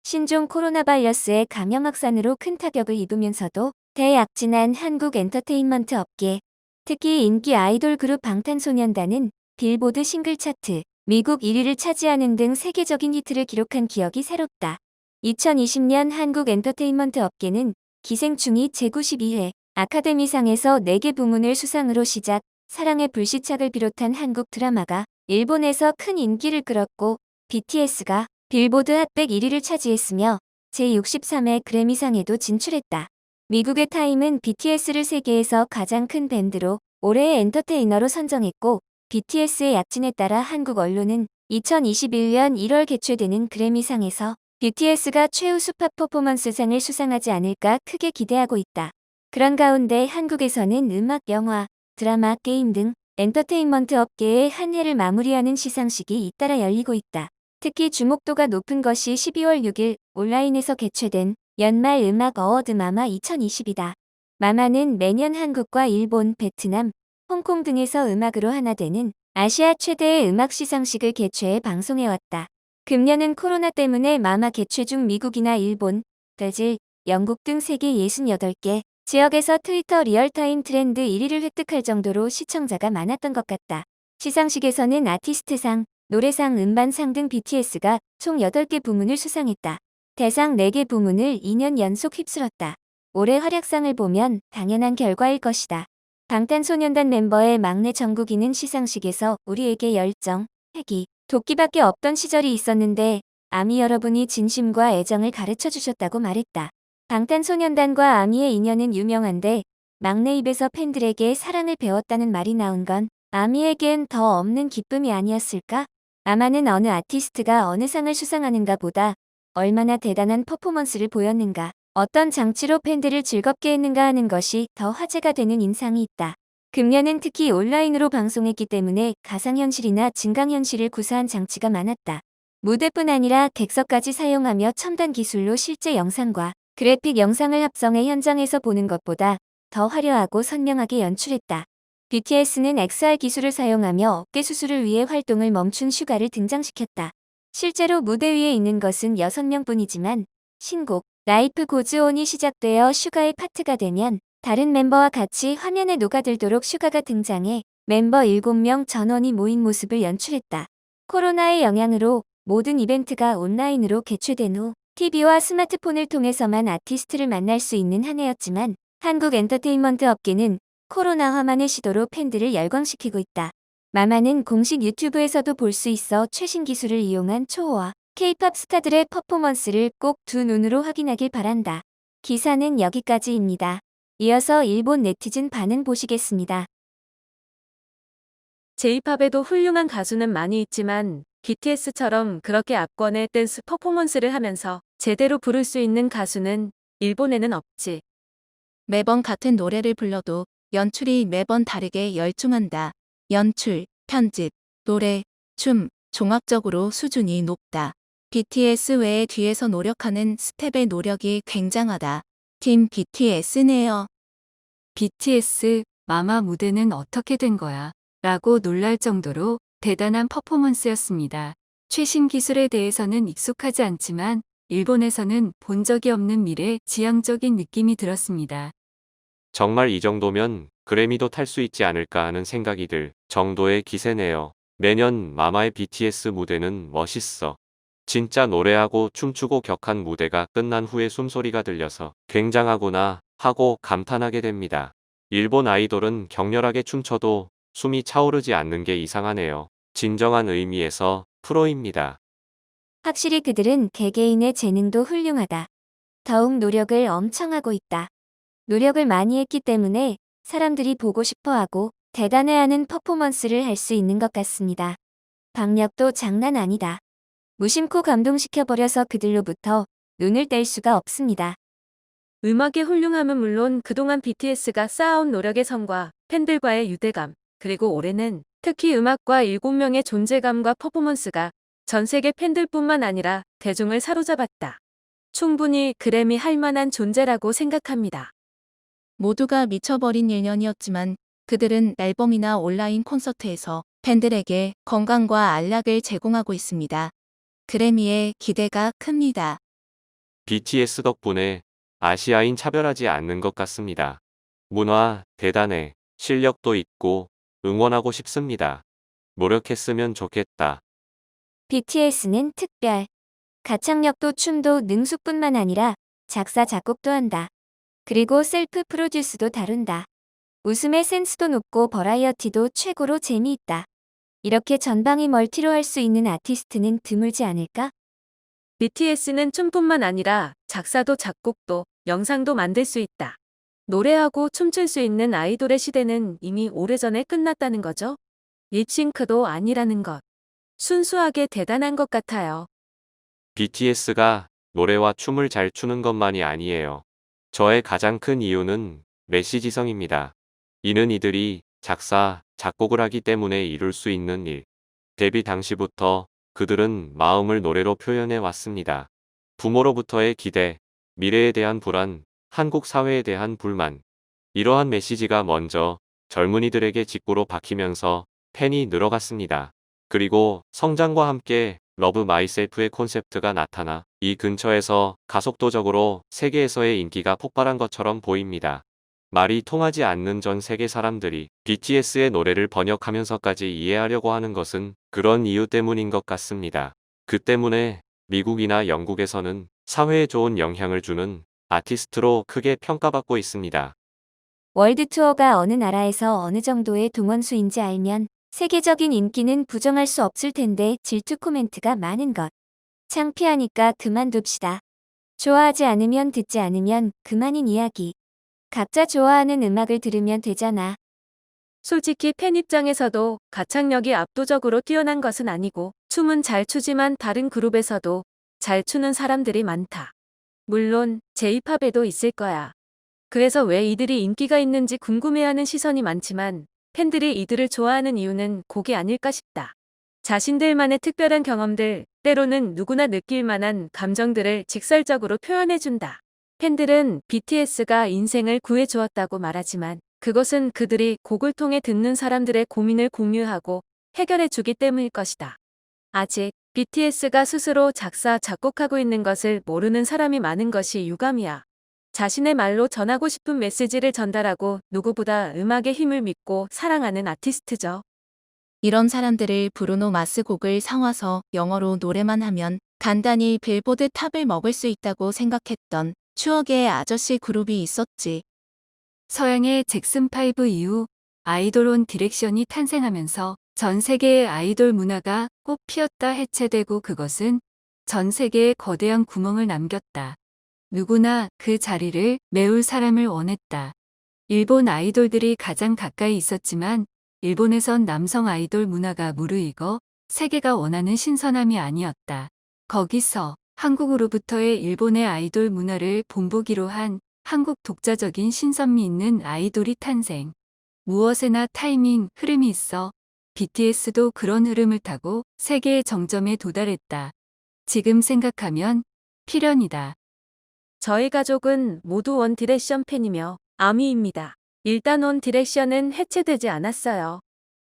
신종 코로나 바이러스의 감염 확산으로 큰 타격을 입으면서도 대약진한 한국 엔터테인먼트 업계, 특히 인기 아이돌 그룹 방탄소년단은 빌보드 싱글 차트, 미국 1위를 차지하는 등 세계적인 히트를 기록한 기억이 새롭다. 2020년 한국 엔터테인먼트 업계는 기생충이 제92회 아카데미상에서 4개 부문을 수상으로 시작, 사랑의 불시착을 비롯한 한국 드라마가 일본에서 큰 인기를 끌었고 BTS가 빌보드 핫100 1위를 차지했으며 제63회 그래미상에도 진출했다. 미국의 타임은 BTS를 세계에서 가장 큰 밴드로 올해의 엔터테이너로 선정했고 BTS의 약진에 따라 한국 언론은 2021년 1월 개최되는 그래미상에서 BTS가 최우수 팝 퍼포먼스상을 수상하지 않을까 크게 기대하고 있다. 그런 가운데 한국에서는 음악, 영화, 드라마, 게임 등 엔터테인먼트 업계의 한 해를 마무리하는 시상식이 잇따라 열리고 있다. 특히 주목도가 높은 것이 12월 6일 온라인에서 개최된 연말 음악 어워드 마마 2020이다. 마마는 매년 한국과 일본, 베트남, 홍콩 등에서 음악으로 하나 되는 아시아 최대의 음악 시상식을 개최해 방송해왔다. 금년은 코로나 때문에 마마 개최 중 미국이나 일본, 브라질, 영국 등 세계 68개 지역에서 트위터 리얼타임 트렌드 1위를 획득할 정도로 시청자가 많았던 것 같다. 시상식에서는 아티스트상, 노래상, 음반상 등 BTS가 총 8개 부문을 수상했다. 대상 4개 부문을 2년 연속 휩쓸었다. 올해 활약상을 보면 당연한 결과일 것이다. 방탄소년단 멤버의 막내 정국이는 시상식에서 우리에게 열정, 패기, 도끼밖에 없던 시절이 있었는데 아미 여러분이 진심과 애정을 가르쳐 주셨다고 말했다. 방탄소년단과 아미의 인연은 유명한데 막내 입에서 팬들에게 사랑을 배웠다는 말이 나온 건 아미에겐 더 없는 기쁨이 아니었을까? 아마는 어느 아티스트가 어느 상을 수상하는가 보다 얼마나 대단한 퍼포먼스를 보였는가, 어떤 장치로 팬들을 즐겁게 했는가 하는 것이 더 화제가 되는 인상이 있다. 금년은 특히 온라인으로 방송했기 때문에 가상현실이나 증강현실을 구사한 장치가 많았다. 무대뿐 아니라 객석까지 사용하며 첨단 기술로 실제 영상과 그래픽 영상을 합성해 현장에서 보는 것보다 더 화려하고 선명하게 연출했다. BTS는 XR 기술을 사용하며 어깨 수술을 위해 활동을 멈춘 슈가를 등장시켰다. 실제로 무대 위에 있는 것은 6명뿐이지만 신곡 라이프 고즈 온이 시작되어 슈가의 파트가 되면 다른 멤버와 같이 화면에 녹아들도록 슈가가 등장해 멤버 7명 전원이 모인 모습을 연출했다. 코로나의 영향으로 모든 이벤트가 온라인으로 개최된 후 TV와 스마트폰을 통해서만 아티스트를 만날 수 있는 한 해였지만 한국 엔터테인먼트 업계는 코로나화만의 시도로 팬들을 열광시키고 있다. 마마는 공식 유튜브에서도 볼 수 있어 최신 기술을 이용한 초호화 K-팝 스타들의 퍼포먼스를 꼭 두 눈으로 확인하길 바란다. 기사는 여기까지입니다. 이어서 일본 네티즌 반응 보시겠습니다. J-팝에도 훌륭한 가수는 많이 있지만 BTS처럼 그렇게 압권의 댄스 퍼포먼스를 하면서 제대로 부를 수 있는 가수는 일본에는 없지. 매번 같은 노래를 불러도 연출이 매번 다르게 열중한다. 연출, 편집, 노래, 춤, 종합적으로 수준이 높다. BTS 외에 뒤에서 노력하는 스텝의 노력이 굉장하다. 팀 BTS네요. BTS 마마 무대는 어떻게 된 거야? 라고 놀랄 정도로 대단한 퍼포먼스였습니다. 최신 기술에 대해서는 익숙하지 않지만 일본에서는 본 적이 없는 미래지향적인 느낌이 들었습니다. 정말 이 정도면 그래미도 탈 수 있지 않을까 하는 생각이 들 정도의 기세네요. 매년 마마의 BTS 무대는 멋있어. 진짜 노래하고 춤추고 격한 무대가 끝난 후에 숨소리가 들려서 굉장하구나 하고 감탄하게 됩니다. 일본 아이돌은 격렬하게 춤춰도 숨이 차오르지 않는 게 이상하네요. 진정한 의미에서 프로입니다. 확실히 그들은 개개인의 재능도 훌륭하다. 더욱 노력을 엄청 하고 있다. 노력을 많이 했기 때문에 사람들이 보고 싶어하고 대단해하는 퍼포먼스를 할 수 있는 것 같습니다. 박력도 장난 아니다. 무심코 감동시켜버려서 그들로부터 눈을 뗄 수가 없습니다. 음악의 훌륭함은 물론 그동안 BTS가 쌓아온 노력의 성과, 팬들과의 유대감, 그리고 올해는 특히 음악과 7명의 존재감과 퍼포먼스가 전 세계 팬들뿐만 아니라 대중을 사로잡았다. 충분히 그래미 할 만한 존재라고 생각합니다. 모두가 미쳐버린 1년이었지만 그들은 앨범이나 온라인 콘서트에서 팬들에게 건강과 안락을 제공하고 있습니다. 그래미의 기대가 큽니다. BTS 덕분에 아시아인 차별하지 않는 것 같습니다. 문화 대단해. 실력도 있고 응원하고 싶습니다. 노력했으면 좋겠다. BTS는 특별. 가창력도 춤도 능수뿐만 아니라 작사, 작곡도 한다. 그리고 셀프 프로듀스도 다룬다. 웃음의 센스도 높고 버라이어티도 최고로 재미있다. 이렇게 전방위 멀티로 할 수 있는 아티스트는 드물지 않을까? BTS는 춤뿐만 아니라 작사도 작곡도 영상도 만들 수 있다. 노래하고 춤출 수 있는 아이돌의 시대는 이미 오래전에 끝났다는 거죠. 립싱크도 아니라는 것. 순수하게 대단한 것 같아요. BTS가 노래와 춤을 잘 추는 것만이 아니에요. 저의 가장 큰 이유는 메시지성입니다. 이는 이들이 작사, 작곡을 하기 때문에 이룰 수 있는 일. 데뷔 당시부터 그들은 마음을 노래로 표현해 왔습니다. 부모로부터의 기대, 미래에 대한 불안, 한국 사회에 대한 불만. 이러한 메시지가 먼저 젊은이들에게 직구로 박히면서 팬이 늘어갔습니다. 그리고 성장과 함께 러브 마이셀프의 콘셉트가 나타나 이 근처에서 가속도적으로 세계에서의 인기가 폭발한 것처럼 보입니다. 말이 통하지 않는 전 세계 사람들이 BTS의 노래를 번역하면서까지 이해하려고 하는 것은 그런 이유 때문인 것 같습니다. 그 때문에 미국이나 영국에서는 사회에 좋은 영향을 주는 아티스트로 크게 평가받고 있습니다. 월드 투어가 어느 나라에서 어느 정도의 동원수인지 알면 세계적인 인기는 부정할 수 없을 텐데 질투 코멘트가 많은 것. 창피하니까 그만둡시다. 좋아하지 않으면 듣지 않으면 그만인 이야기. 각자 좋아하는 음악을 들으면 되잖아. 솔직히 팬 입장에서도 가창력이 압도적으로 뛰어난 것은 아니고 춤은 잘 추지만 다른 그룹에서도 잘 추는 사람들이 많다. 물론 J-팝에도 있을 거야. 그래서 왜 이들이 인기가 있는지 궁금해하는 시선이 많지만 팬들이 이들을 좋아하는 이유는 곡이 아닐까 싶다. 자신들만의 특별한 경험들, 때로는 누구나 느낄 만한 감정들을 직설적으로 표현해준다. 팬들은 BTS가 인생을 구해주었다고 말하지만 그것은 그들이 곡을 통해 듣는 사람들의 고민을 공유하고 해결해주기 때문일 것이다. 아직 BTS가 스스로 작사, 작곡하고 있는 것을 모르는 사람이 많은 것이 유감이야. 자신의 말로 전하고 싶은 메시지를 전달하고 누구보다 음악의 힘을 믿고 사랑하는 아티스트죠. 이런 사람들을 브루노 마스 곡을 사와서 영어로 노래만 하면 간단히 빌보드 탑을 먹을 수 있다고 생각했던 추억의 아저씨 그룹이 있었지. 서양의 잭슨5 이후 아이돌 온 디렉션이 탄생하면서 전 세계의 아이돌 문화가 꽃 피었다 해체되고 그것은 전 세계에 거대한 구멍을 남겼다. 누구나 그 자리를 메울 사람을 원했다. 일본 아이돌들이 가장 가까이 있었지만 일본에선 남성 아이돌 문화가 무르익어 세계가 원하는 신선함이 아니었다. 거기서 한국으로부터의 일본의 아이돌 문화를 본보기로 한 한국 독자적인 신선미 있는 아이돌이 탄생. 무엇에나 타이밍, 흐름이 있어 BTS도 그런 흐름을 타고 세계의 정점에 도달했다. 지금 생각하면 필연이다. 저희 가족은 모두 원 디렉션 팬이며 아미입니다. 일단 원 디렉션은 해체되지 않았어요.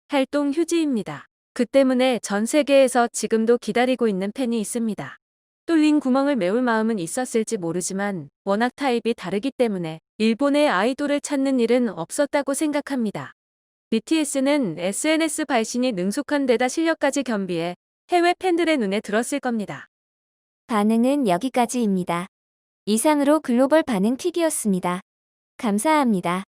활동 휴지입니다. 그 때문에 전 세계에서 지금도 기다리고 있는 팬이 있습니다. 뚫린 구멍을 메울 마음은 있었을지 모르지만 워낙 타입이 다르기 때문에 일본의 아이돌을 찾는 일은 없었다고 생각합니다. BTS는 SNS 발신이 능숙한 데다 실력까지 겸비해 해외 팬들의 눈에 들었을 겁니다. 반응은 여기까지입니다. 이상으로 글로벌 반응 픽이었습니다. 감사합니다.